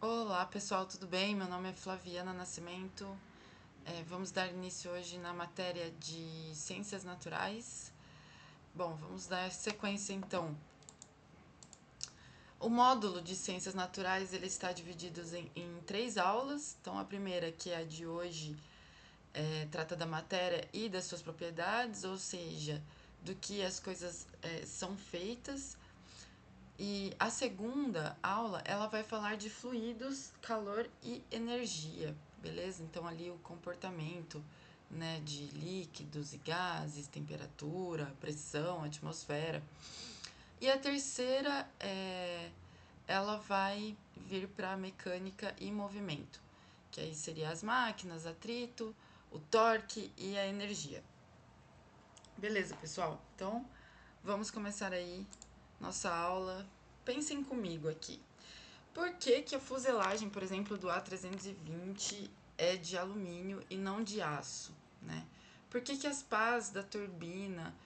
Olá pessoal, tudo bem? Meu nome é Flaviana Nascimento. Vamos dar início hoje na matéria de Ciências Naturais. Bom, vamos dar sequência então. O módulo de Ciências Naturais ele está dividido em três aulas. Então, a primeira, que é a de hoje, trata da matéria e das suas propriedades, ou seja, do que as coisas são feitas. E a segunda aula, ela vai falar de fluidos, calor e energia, beleza? Então ali o comportamento, né, de líquidos e gases, temperatura, pressão, atmosfera. E a terceira ela vai vir para mecânica e movimento, que aí seria as máquinas, atrito, o torque e a energia. Beleza, pessoal? Então, vamos começar aí nossa aula. Pensem comigo aqui. Por que, que a fuselagem, por exemplo, do A320 é de alumínio e não de aço, né? Por que, que as pás da turbina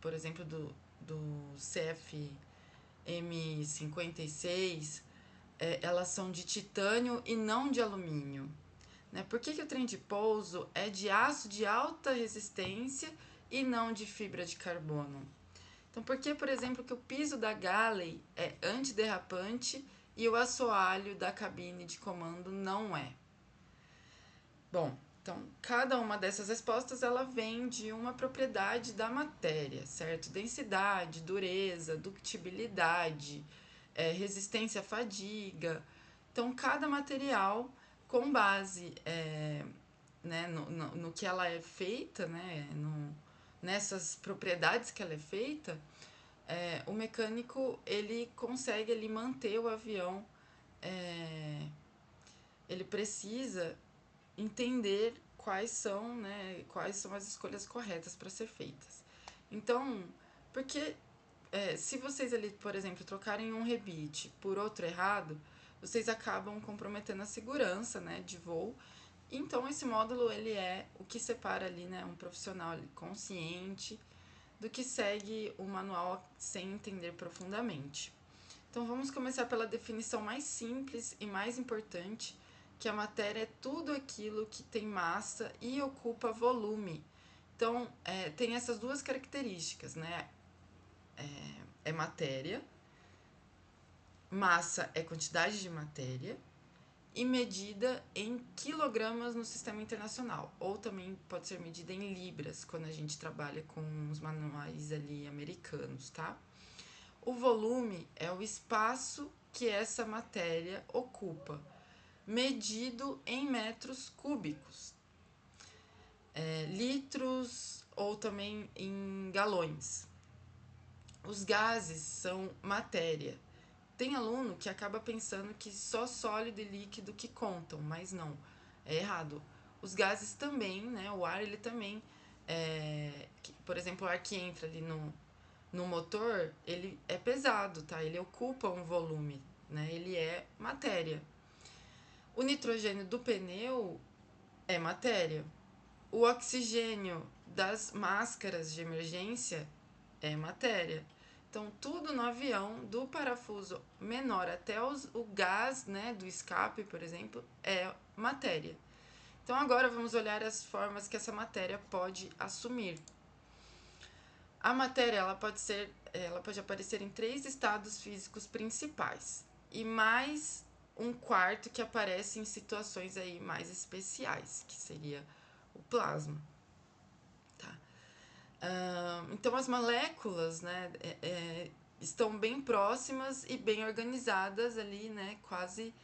por exemplo, do CFM56, elas são de titânio e não de alumínio? Né? Por que, que o trem de pouso é de aço de alta resistência e não de fibra de carbono? Então, por que, por exemplo, que o piso da Galley é antiderrapante e o assoalho da cabine de comando não é? Bom, então, cada uma dessas respostas ela vem de uma propriedade da matéria, certo? Densidade, dureza, ductibilidade, resistência à fadiga. Então, cada material, com base né, no que ela é feita, né, nessas propriedades que ela é feita, o mecânico ele consegue ele manter o avião, ele precisa entender quais são as escolhas corretas para ser feitas. Então, porque se vocês ali, por exemplo, trocarem um rebite por outro errado, vocês acabam comprometendo a segurança, né, de voo. Então, esse módulo ele é o que separa ali, né, um profissional ali, consciente do que segue o manual sem entender profundamente. Então vamos começar pela definição mais simples e mais importante, que a matéria é tudo aquilo que tem massa e ocupa volume. Então tem essas duas características, né? É matéria, massa é quantidade de matéria e medida em quilogramas no sistema internacional, ou também pode ser medida em libras quando a gente trabalha com os manuais ali americanos, tá? O volume é o espaço que essa matéria ocupa, medido em metros cúbicos, litros ou também em galões. Os gases são matéria. Tem aluno que acaba pensando que só sólido e líquido que contam, mas não, é errado. Os gases também, né? O ar ele também, por exemplo, o ar que entra ali no motor, ele é pesado, tá? Ele ocupa um volume, né? Ele é matéria. O nitrogênio do pneu é matéria. O oxigênio das máscaras de emergência é matéria. Então, tudo no avião, do parafuso menor até o gás, né, do escape, por exemplo, é matéria. Então, agora vamos olhar as formas que essa matéria pode assumir. A matéria ela pode aparecer em três estados físicos principais e mais um quarto que aparece em situações aí mais especiais, que seria o plasma. Tá? Então as moléculas, né, estão bem próximas e bem organizadas ali, né, quase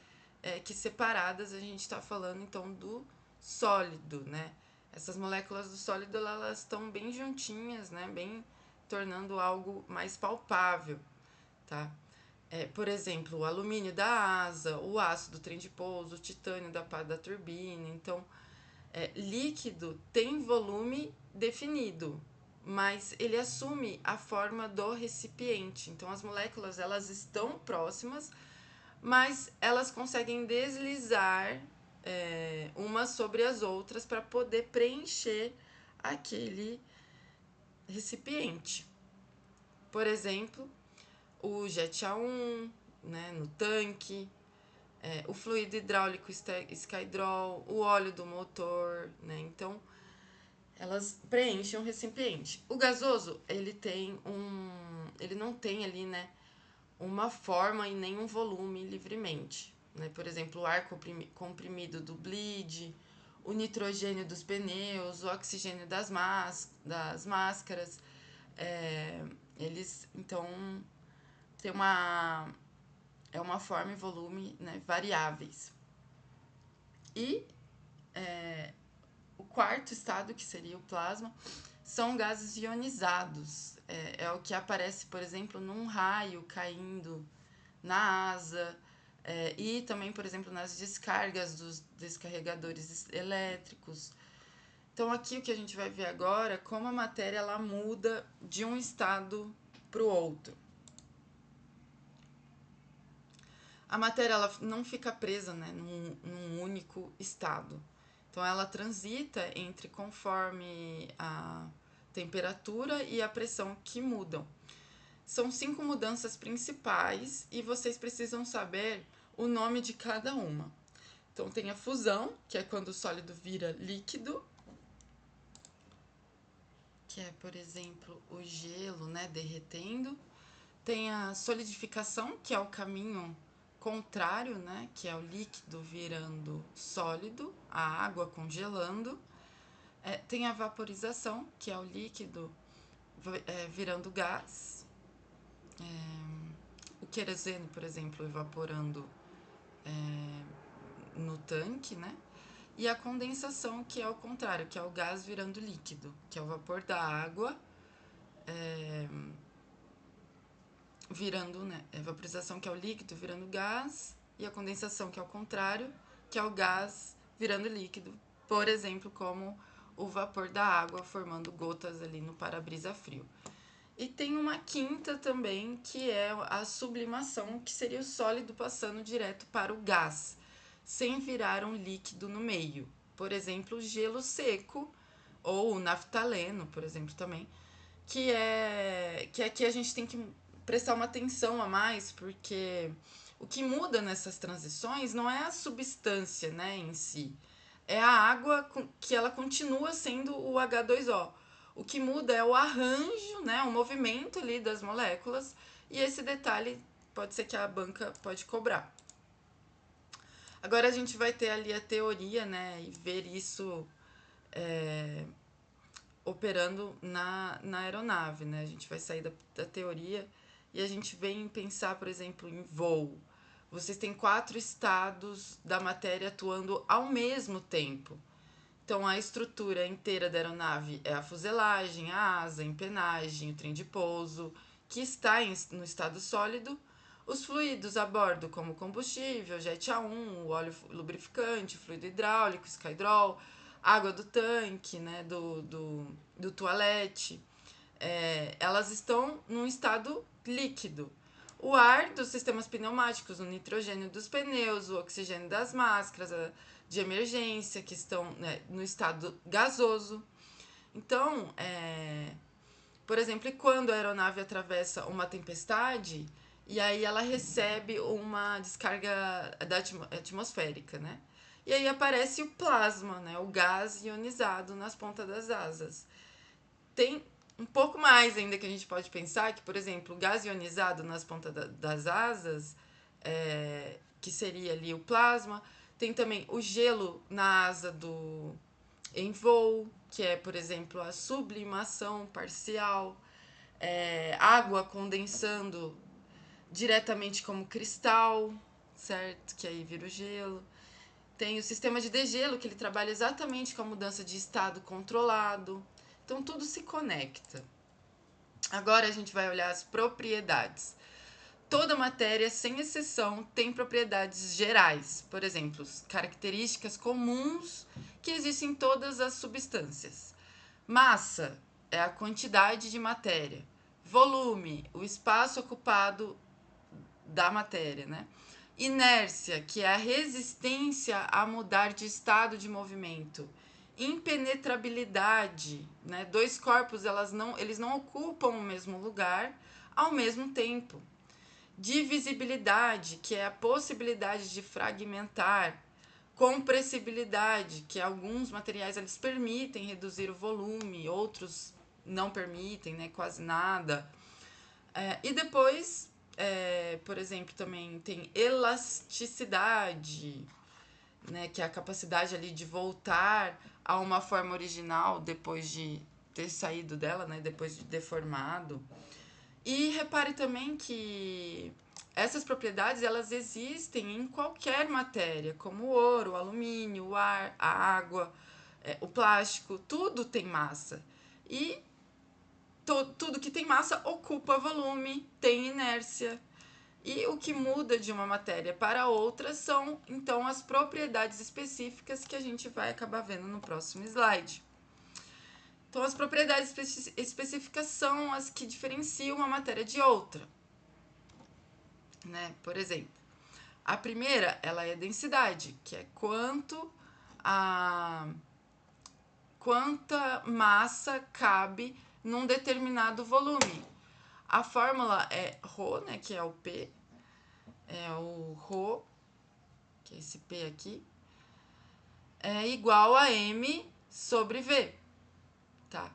que separadas. A gente está falando então do sólido, né? Essas moléculas do sólido elas estão bem juntinhas, né, bem tornando algo mais palpável, tá? Por exemplo, o alumínio da asa, o aço do trem de pouso, o titânio da pá da turbina. Então, líquido tem volume definido, mas ele assume a forma do recipiente. Então, as moléculas elas estão próximas, mas elas conseguem deslizar umas sobre as outras para poder preencher aquele recipiente. Por exemplo, o jet A1, né, no tanque, o fluido hidráulico Skydrol, o óleo do motor, né? Então, elas preenchem o recipiente. O gasoso, ele não tem ali, né, uma forma e nem um volume livremente, né? Por exemplo, o ar comprimido do bleed, o nitrogênio dos pneus, o oxigênio das máscaras, eles, então, têm uma forma e volume, né, variáveis. E o quarto estado, que seria o plasma, são gases ionizados. É o que aparece, por exemplo, num raio caindo na asa, e também, por exemplo, nas descargas dos descarregadores elétricos. Então, aqui o que a gente vai ver agora, como a matéria ela muda de um estado para o outro. A matéria ela não fica presa, né, num único estado. Então, ela transita entre conforme a temperatura e a pressão que mudam. São 5 mudanças principais e vocês precisam saber o nome de cada uma. Então, tem a fusão, que é quando o sólido vira líquido, que é, por exemplo, o gelo, né, derretendo. Tem a solidificação, que é o caminho contrário, né, que é o líquido virando sólido, a água congelando. Tem a vaporização, que é o líquido virando gás. O querosene, por exemplo, evaporando no tanque, né? E a condensação, que é o contrário, que é o gás virando líquido, que é o vapor da água virando, né? A vaporização, que é o líquido virando gás, e a condensação, que é o contrário, que é o gás virando líquido, por exemplo, como o vapor da água formando gotas ali no para-brisa frio. E tem uma quinta também, que é a sublimação, que seria o sólido passando direto para o gás, sem virar um líquido no meio. Por exemplo, gelo seco, ou naftaleno, por exemplo, também, que aqui a gente tem que prestar uma atenção a mais, porque o que muda nessas transições não é a substância, né, em si, é a água que ela continua sendo o H2O. O que muda é o arranjo, né, o movimento ali das moléculas, e esse detalhe pode ser que a banca pode cobrar. Agora a gente vai ter ali a teoria, né, e ver isso operando na aeronave, né? A gente vai sair da teoria e a gente vem pensar, por exemplo, em voo. Vocês têm 4 estados da matéria atuando ao mesmo tempo. Então, a estrutura inteira da aeronave é a fuselagem, a asa, a empenagem, o trem de pouso, que está no estado sólido. Os fluidos a bordo, como combustível, jet A1, o óleo lubrificante, fluido hidráulico, Skydrol, água do tanque, né, do toalete, elas estão num estado líquido. O ar dos sistemas pneumáticos, o nitrogênio dos pneus, o oxigênio das máscaras de emergência, que estão, né, no estado gasoso. Então, por exemplo, quando a aeronave atravessa uma tempestade, e aí ela recebe uma descarga atmosférica, né? E aí aparece o plasma, né? O gás ionizado nas pontas das asas. Tem um pouco mais ainda que a gente pode pensar, que, por exemplo, o gás ionizado nas pontas das asas, que seria ali o plasma. Tem também o gelo na asa em voo, que é, por exemplo, a sublimação parcial, água condensando diretamente como cristal, certo? Que aí vira o gelo. Tem o sistema de degelo, que ele trabalha exatamente com a mudança de estado controlado. Então, tudo se conecta. Agora a gente vai olhar as propriedades. Toda matéria, sem exceção, tem propriedades gerais. Por exemplo, características comuns que existem em todas as substâncias. Massa é a quantidade de matéria. Volume, o espaço ocupado da matéria, né? Inércia, que é a resistência a mudar de estado de movimento. Impenetrabilidade, né? Dois corpos, eles não ocupam o mesmo lugar ao mesmo tempo. Divisibilidade, que é a possibilidade de fragmentar. Compressibilidade, que alguns materiais eles permitem reduzir o volume, outros não permitem, né, quase nada. E depois, por exemplo, também tem elasticidade, né, que é a capacidade ali de voltar a uma forma original depois de ter saído dela, né, depois de deformado. E repare também que essas propriedades elas existem em qualquer matéria, como o ouro, o alumínio, o ar, a água, o plástico, tudo tem massa. E tudo que tem massa ocupa volume, tem inércia. E o que muda de uma matéria para outra são, então, as propriedades específicas que a gente vai acabar vendo no próximo slide. Então, as propriedades específicas são as que diferenciam uma matéria de outra. Né? Por exemplo, a primeira, ela é densidade, que é quanta massa cabe num determinado volume. A fórmula é ρ, né, que é o P, é o ρ, que é esse P aqui, é igual a M sobre V, tá?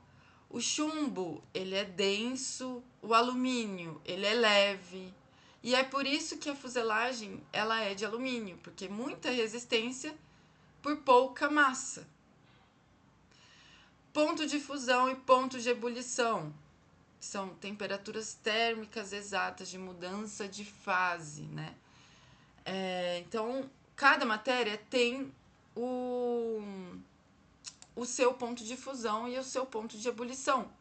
O chumbo, ele é denso, o alumínio, ele é leve, e é por isso que a fuselagem, ela é de alumínio, porque muita resistência por pouca massa. Ponto de fusão e ponto de ebulição são temperaturas térmicas exatas de mudança de fase, né? Então, cada matéria tem o seu ponto de fusão e o seu ponto de ebulição,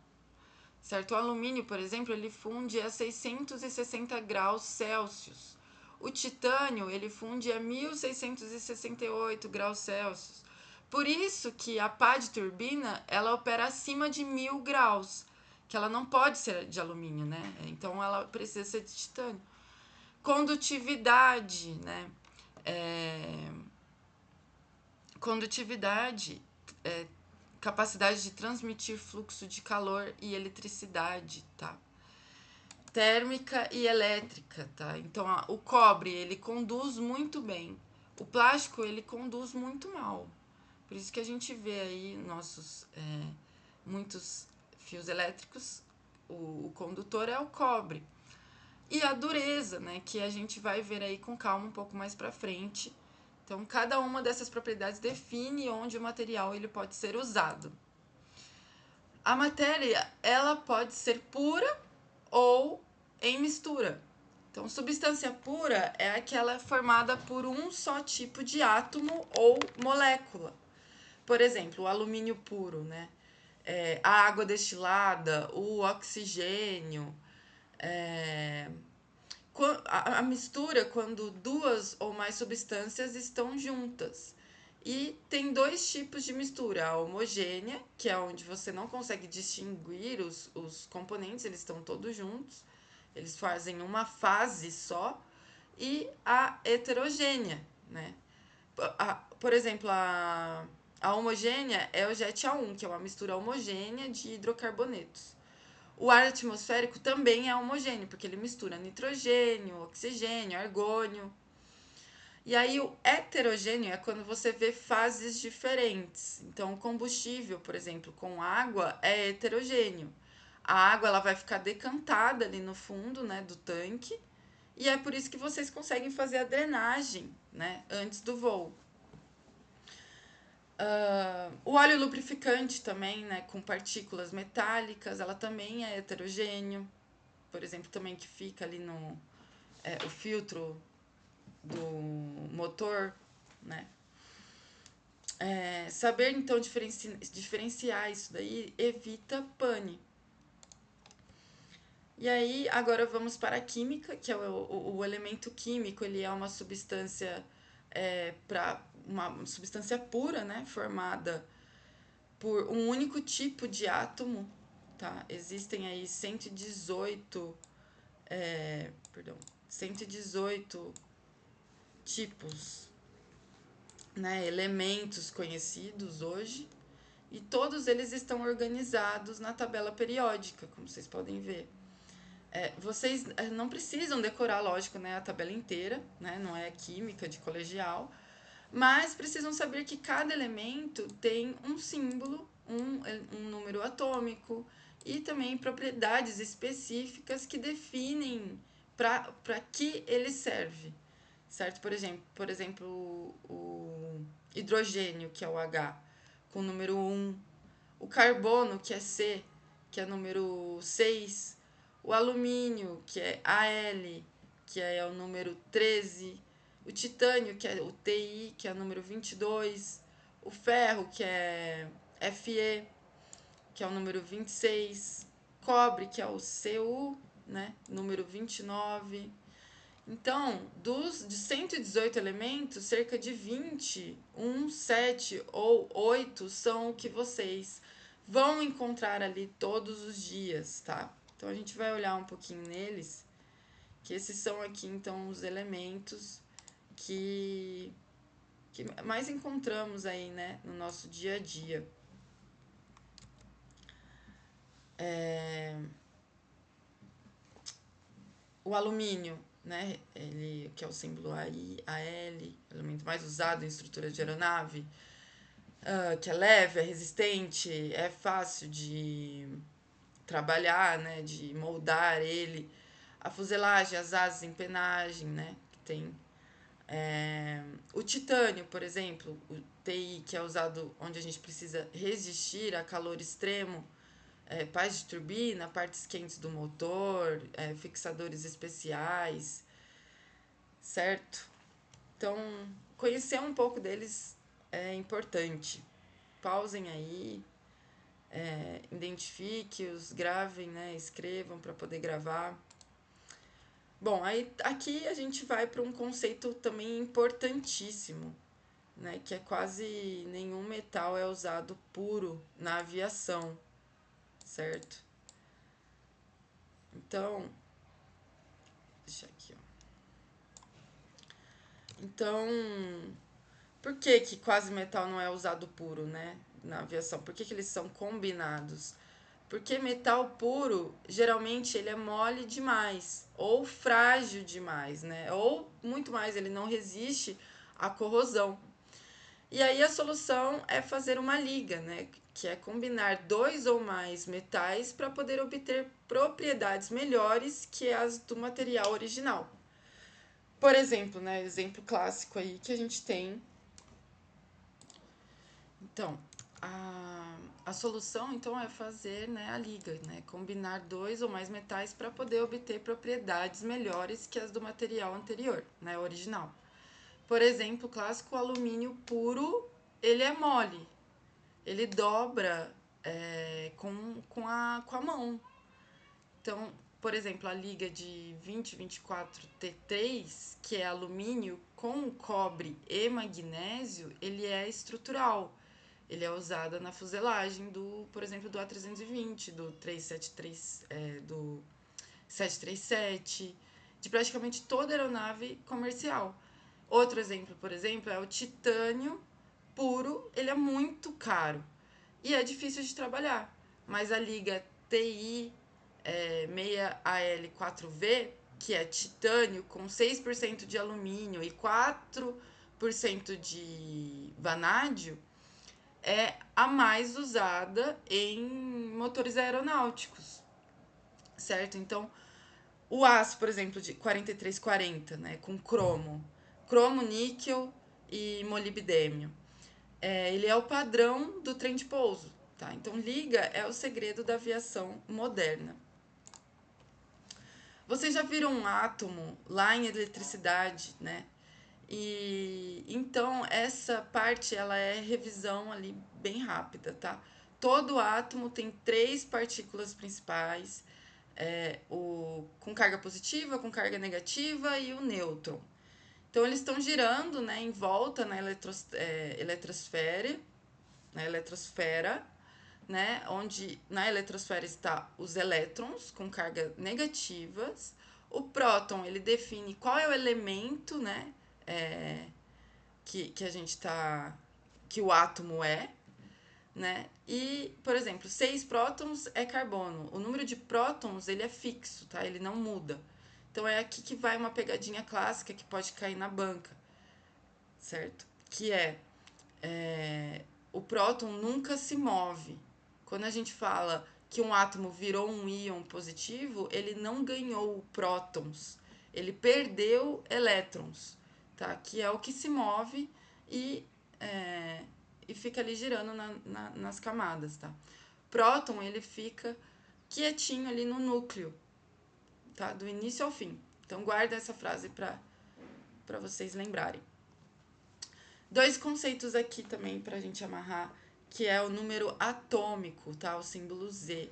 certo? O alumínio, por exemplo, ele funde a 660 graus Celsius. O titânio, ele funde a 1668 graus Celsius. Por isso que a pá de turbina, ela opera acima de 1000 graus, que ela não pode ser de alumínio, né? Então, ela precisa ser de titânio. Condutividade, né? Condutividade, capacidade de transmitir fluxo de calor e eletricidade, tá? Térmica e elétrica, tá? Então, o cobre, ele conduz muito bem. O plástico, ele conduz muito mal. Por isso que a gente vê aí muitos fios elétricos, o condutor é o cobre. E a dureza, né, que a gente vai ver aí com calma um pouco mais para frente. Então, cada uma dessas propriedades define onde o material ele pode ser usado. A matéria, ela pode ser pura ou em mistura. Então, substância pura é aquela formada por um só tipo de átomo ou molécula. Por exemplo, o alumínio puro, né? A água destilada, o oxigênio. A mistura quando duas ou mais substâncias estão juntas. E tem dois tipos de mistura, a homogênea, que é onde você não consegue distinguir os componentes, eles estão todos juntos, eles fazem uma fase só, e a heterogênea, né? Por exemplo, a homogênea é o Jet A1, que é uma mistura homogênea de hidrocarbonetos. O ar atmosférico também é homogêneo, porque ele mistura nitrogênio, oxigênio, argônio. E aí o heterogêneo é quando você vê fases diferentes. Então, o combustível, por exemplo, com água é heterogêneo. A água ela vai ficar decantada ali no fundo, né, do tanque. E é por isso que vocês conseguem fazer a drenagem, né, antes do voo. O óleo lubrificante também, né, com partículas metálicas, ela também é heterogêneo. Por exemplo, também que fica ali no o filtro do motor, né? Saber, então, diferenciar isso daí evita pane. E aí, agora vamos para a química, que é o elemento químico, ele é uma substância uma substância pura, né? Formada por um único tipo de átomo, tá? Existem aí 118 tipos, né, elementos conhecidos hoje, e todos eles estão organizados na tabela periódica, como vocês podem ver. Vocês não precisam decorar, lógico, né, a tabela inteira, né, não é química de colegial, mas precisam saber que cada elemento tem um símbolo, um número atômico e também propriedades específicas que definem para que ele serve, certo? Por exemplo, o hidrogênio, que é o H, com o número 1, o carbono, que é C, que é número 6, o alumínio, que é AL, que é o número 13, o titânio, que é o TI, que é o número 22, o ferro, que é FE, que é o número 26, cobre, que é o CU, né, número 29. Então, de 118 elementos, cerca de 20, 7 ou 8 são o que vocês vão encontrar ali todos os dias, tá? Então, a gente vai olhar um pouquinho neles, que esses são aqui, então, os elementos que, que mais encontramos aí, né, no nosso dia a dia. O alumínio, né, ele, que é o símbolo AI, AL, o elemento mais usado em estrutura de aeronave, que é leve, é resistente, é fácil de trabalhar, né, de moldar ele. A fuselagem, as asas, empenagem, né, que tem. O titânio, por exemplo, o TI, que é usado onde a gente precisa resistir a calor extremo, pás de turbina, partes quentes do motor, fixadores especiais, certo? Então, conhecer um pouco deles é importante. Pausem aí, identifique-os, gravem, né? Escrevam para poder gravar. Bom, aí aqui a gente vai para um conceito também importantíssimo, né? Que é quase nenhum metal é usado puro na aviação, certo? Então, deixa aqui, ó. Então, por que que quase metal não é usado puro, né? Na aviação? Por que que eles são combinados? Porque metal puro, geralmente, ele é mole demais, ou frágil demais, né? Ou, muito mais, ele não resiste à corrosão. E aí a solução é fazer uma liga, né? Que é combinar dois ou mais metais para poder obter propriedades melhores que as do material original. Por exemplo, né? Exemplo clássico aí que a gente tem. Então, a solução então é fazer, né, a liga, né, combinar dois ou mais metais para poder obter propriedades melhores que as do material anterior, né, original. Por exemplo, o clássico alumínio puro, ele é mole, ele dobra com a mão. Então, por exemplo, a liga de 2024T3, que é alumínio com cobre e magnésio, ele é estrutural. Ele é usado na fuselagem por exemplo, do A320, do 373, do 737, de praticamente toda aeronave comercial. Outro exemplo, por exemplo, é o titânio puro, ele é muito caro e é difícil de trabalhar, mas a liga TI 6AL4V, que é titânio com 6% de alumínio e 4% de vanádio, é a mais usada em motores aeronáuticos, certo? Então, o aço, por exemplo, de 4340, né, com cromo, níquel e molibdênio, ele é o padrão do trem de pouso, tá? Então, liga é o segredo da aviação moderna. Vocês já viram um átomo lá em eletricidade, né? E então essa parte ela é revisão ali bem rápida, tá? Todo átomo tem 3 partículas principais, com carga positiva, com carga negativa e o nêutron. Então eles estão girando, né, em volta na eletrosfera, né, onde na eletrosfera está os elétrons com carga negativas. O próton ele define qual é o elemento, né, que a gente tá, que o átomo é, né? E, por exemplo, 6 prótons é carbono. O número de prótons, ele é fixo, tá? Ele não muda. Então, é aqui que vai uma pegadinha clássica que pode cair na banca, certo? Que o próton nunca se move. Quando a gente fala que um átomo virou um íon positivo, ele não ganhou prótons, ele perdeu elétrons, tá? Que é o que se move e, e fica ali girando nas camadas, tá? Próton, ele fica quietinho ali no núcleo, tá? Do início ao fim. Então, guarda essa frase para vocês lembrarem. 2 conceitos aqui também pra gente amarrar, que é o número atômico, tá? O símbolo Z,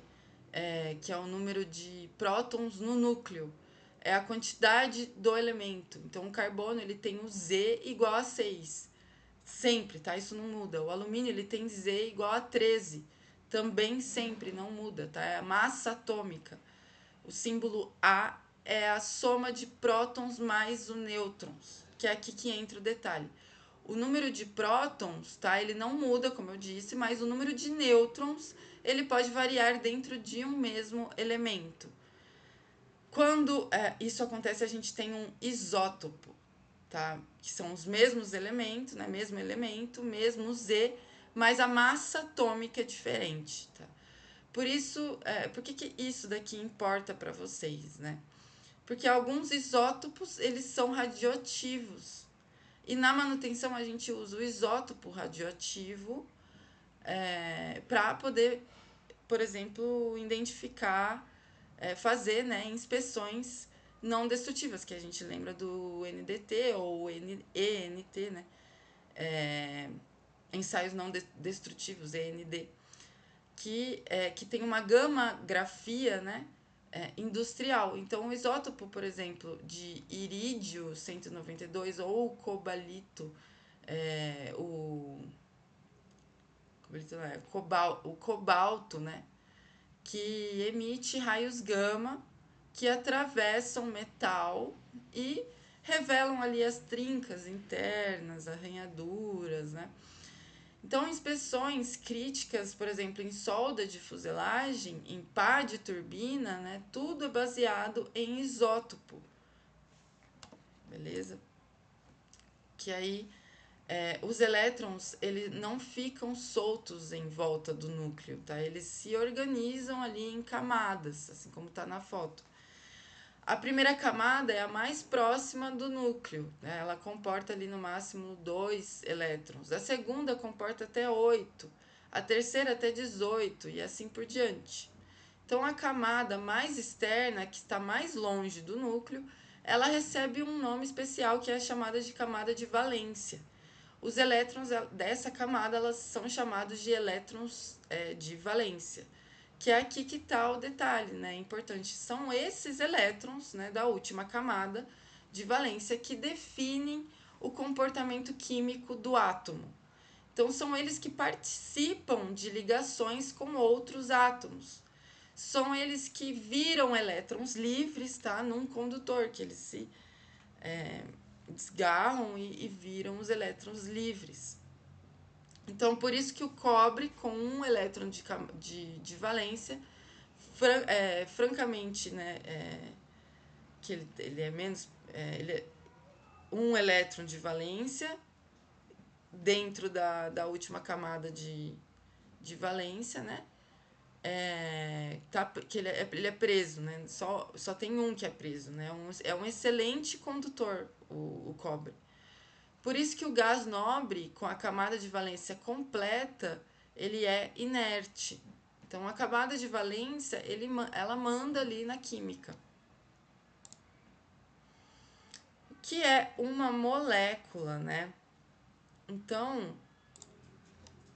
que é o número de prótons no núcleo. É a quantidade do elemento. Então, o carbono, ele tem o Z igual a 6. Sempre, tá? Isso não muda. O alumínio, ele tem Z igual a 13. Também sempre, não muda, tá? É a massa atômica. O símbolo A é a soma de prótons mais os nêutrons, que é aqui que entra o detalhe. O número de prótons, tá? Ele não muda, como eu disse, mas o número de nêutrons, ele pode variar dentro de um mesmo elemento. Quando isso acontece, a gente tem um isótopo, tá? Que são os mesmos elementos, né? Mesmo elemento, mesmo Z, mas a massa atômica é diferente, tá? Por isso, por que isso daqui importa para vocês, né? Porque alguns isótopos, eles são radioativos. E na manutenção a gente usa o isótopo radioativo para poder, por exemplo, identificar, fazer, né, inspeções não destrutivas, que a gente lembra do NDT ou ENT, né? Ensaios não destrutivos, END, que tem uma gama-grafia, né, industrial. Então, o isótopo, por exemplo, de irídio 192 ou cobalito, o cobalto, né, que emite raios gama que atravessam metal e revelam ali as trincas internas, arranhaduras, né? Então, inspeções críticas, por exemplo, em solda de fuselagem, em par de turbina, né? Tudo é baseado em isótopo, beleza? Que aí os elétrons, eles não ficam soltos em volta do núcleo, tá? Eles se organizam ali em camadas, assim como tá na foto. A primeira camada é a mais próxima do núcleo, né? Ela comporta ali no máximo 2 elétrons. A segunda comporta até 8, a terceira até 18 e assim por diante. Então, a camada mais externa, que está mais longe do núcleo, ela recebe um nome especial que é chamada de camada de valência. Os elétrons dessa camada, elas são chamados de elétrons de valência, que é aqui que está o detalhe, né? Importante. São esses elétrons, né, da última camada de valência que definem o comportamento químico do átomo. Então, são eles que participam de ligações com outros átomos. São eles que viram elétrons livres, tá? Num condutor, que eles se desgarram e viram os elétrons livres. Então, por isso que o cobre com um elétron de valência, francamente, né, que ele é menos... ele é um elétron de valência dentro da última camada de valência, né? Que ele é preso, né? Só tem um que é preso, né? É um excelente condutor, o cobre. Por isso que o gás nobre, com a camada de valência completa, ele é inerte. Então, a camada de valência, ela manda ali na química. O que é uma molécula, né? Então,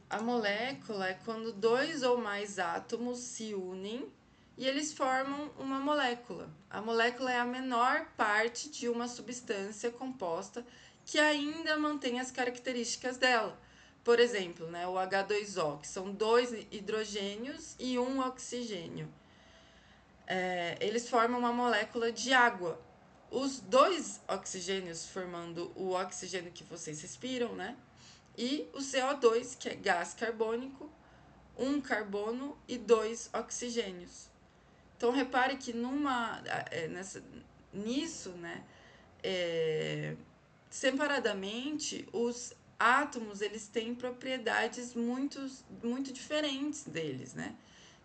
a molécula é quando 2 ou mais átomos se unem e eles formam uma molécula. A molécula é a menor parte de uma substância composta que ainda mantém as características dela. Por exemplo, né, o H2O, que são 2 hidrogênios e 1 oxigênio. Eles formam uma molécula de água. Os 2 oxigênios formando o oxigênio que vocês respiram, né? E o CO2, que é gás carbônico, um carbono e 2 oxigênios. Então, repare que nisso, né, separadamente, os átomos eles têm propriedades muito diferentes deles, né?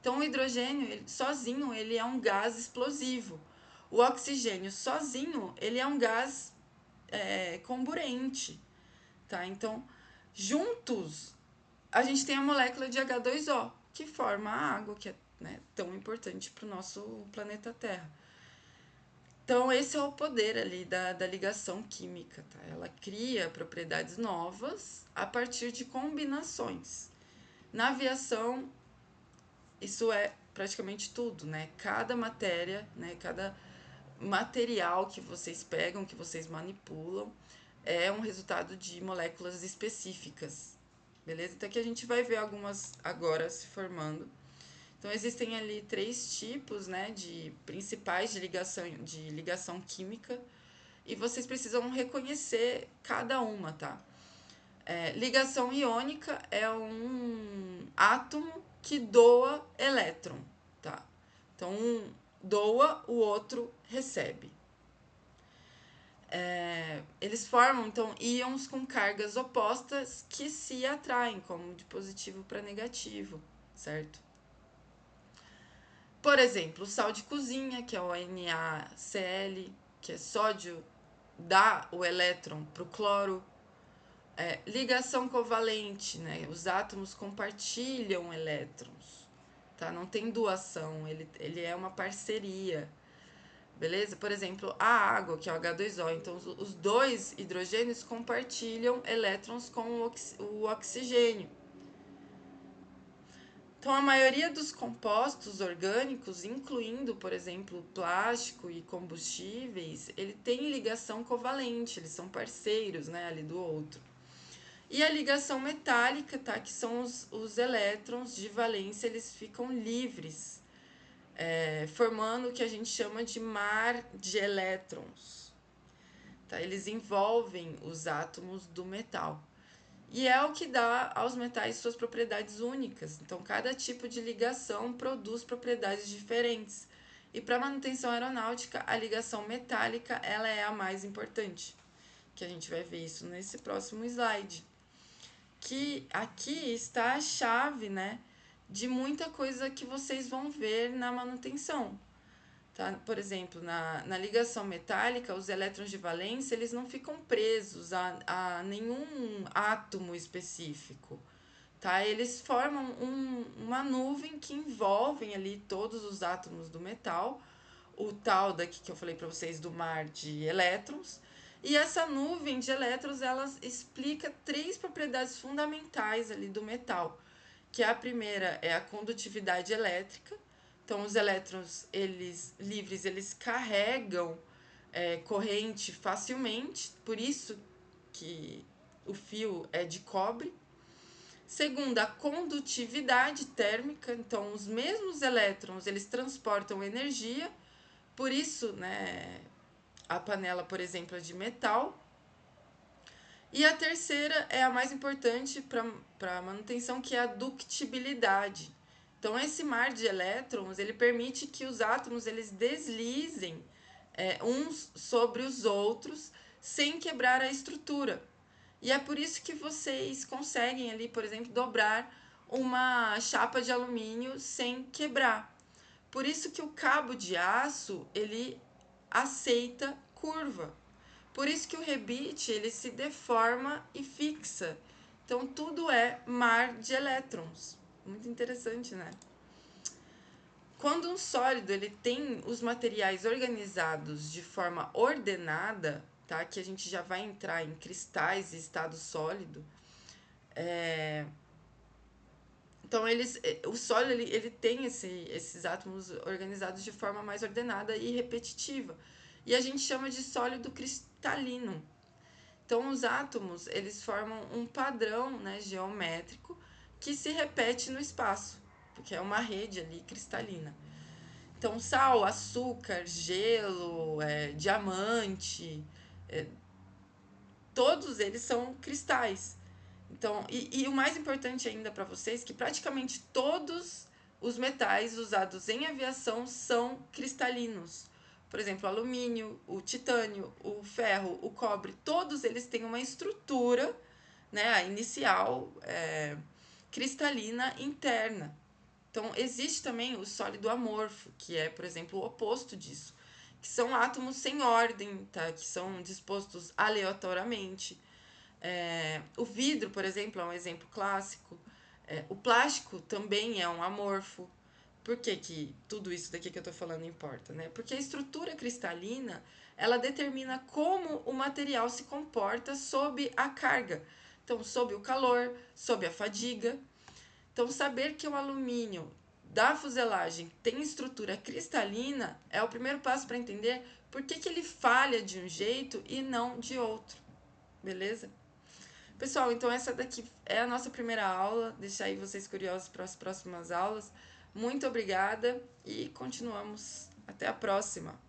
Então, o hidrogênio sozinho ele é um gás explosivo. O oxigênio sozinho ele é um gás comburente, tá? Então, juntos a gente tem a molécula de H2O, que forma a água, que é, né, tão importante para o nosso planeta Terra. Então, esse é o poder ali da ligação química, tá? Ela cria propriedades novas a partir de combinações. Na aviação, isso é praticamente tudo, né? Cada matéria, né, cada material que vocês pegam, que vocês manipulam, é um resultado de moléculas específicas, beleza? Então aqui a gente vai ver algumas agora se formando. Então existem ali 3 tipos, né, de principais de ligação química, e vocês precisam reconhecer cada uma, tá? Ligação iônica é um átomo que doa elétron, tá? Então um doa, o outro recebe. Eles formam, então, íons com cargas opostas que se atraem, como de positivo para negativo, certo? Por exemplo, o sal de cozinha, que é o NaCl, que é sódio, dá o elétron para o cloro. Ligação covalente, né? Os átomos compartilham elétrons, tá? Não tem doação, ele é uma parceria. Beleza? Por exemplo, a água, que é o H2O. Então, os 2 hidrogênios compartilham elétrons com o oxigênio. Então, a maioria dos compostos orgânicos, incluindo, por exemplo, plástico e combustíveis, ele tem ligação covalente, eles são parceiros, né, ali do outro. E a ligação metálica, tá, que são os elétrons de valência, eles ficam livres, formando o que a gente chama de mar de elétrons. Tá? Eles envolvem os átomos do metal. E é o que dá aos metais suas propriedades únicas. Então, cada tipo de ligação produz propriedades diferentes. E para a manutenção aeronáutica, a ligação metálica ela é a mais importante. Que a gente vai ver isso nesse próximo slide. Que aqui está a chave, né, de muita coisa que vocês vão ver na manutenção. Tá? Por exemplo, na ligação metálica, os elétrons de valência eles não ficam presos a nenhum átomo específico. Tá? Eles formam uma nuvem que envolvem ali todos os átomos do metal, o tal daqui que eu falei para vocês do mar de elétrons. E essa nuvem de elétrons ela explica 3 propriedades fundamentais ali do metal, que a primeira é a condutividade elétrica. Então, os elétrons livres eles carregam corrente facilmente, por isso que o fio é de cobre. Segunda, a condutividade térmica. Então, os mesmos elétrons eles transportam energia, por isso, né, a panela, por exemplo, é de metal. E a terceira é a mais importante para a manutenção, que é a ductibilidade. Então, esse mar de elétrons, ele permite que os átomos eles deslizem uns sobre os outros sem quebrar a estrutura. E é por isso que vocês conseguem ali, por exemplo, dobrar uma chapa de alumínio sem quebrar. Por isso que o cabo de aço, ele aceita curva. Por isso que o rebite, ele se deforma e fixa. Então, tudo é mar de elétrons. Muito interessante, né? Quando um sólido ele tem os materiais organizados de forma ordenada, tá? Que a gente já vai entrar em cristais e estado sólido. Então, o sólido ele tem esses átomos organizados de forma mais ordenada e repetitiva. E a gente chama de sólido cristalino. Então, os átomos eles formam um padrão, né, geométrico que se repete no espaço, porque é uma rede ali cristalina. Então, sal, açúcar, gelo, diamante, todos eles são cristais. Então, e o mais importante ainda para vocês, que praticamente todos os metais usados em aviação são cristalinos. Por exemplo, o alumínio, o titânio, o ferro, o cobre, todos eles têm uma estrutura, né, a inicial, cristalina interna. Então, existe também o sólido amorfo, que é, por exemplo, o oposto disso, que são átomos sem ordem, tá? Que são dispostos aleatoriamente. O vidro, por exemplo, é um exemplo clássico. O plástico também é um amorfo. Por que tudo isso daqui que eu estou falando importa, né? Porque a estrutura cristalina, ela determina como o material se comporta sob a carga. Então, sob o calor, sob a fadiga. Então, saber que o alumínio da fuselagem tem estrutura cristalina é o primeiro passo para entender por que ele falha de um jeito e não de outro. Beleza? Pessoal, então essa daqui é a nossa primeira aula. Deixar aí vocês curiosos para as próximas aulas. Muito obrigada e continuamos. Até a próxima!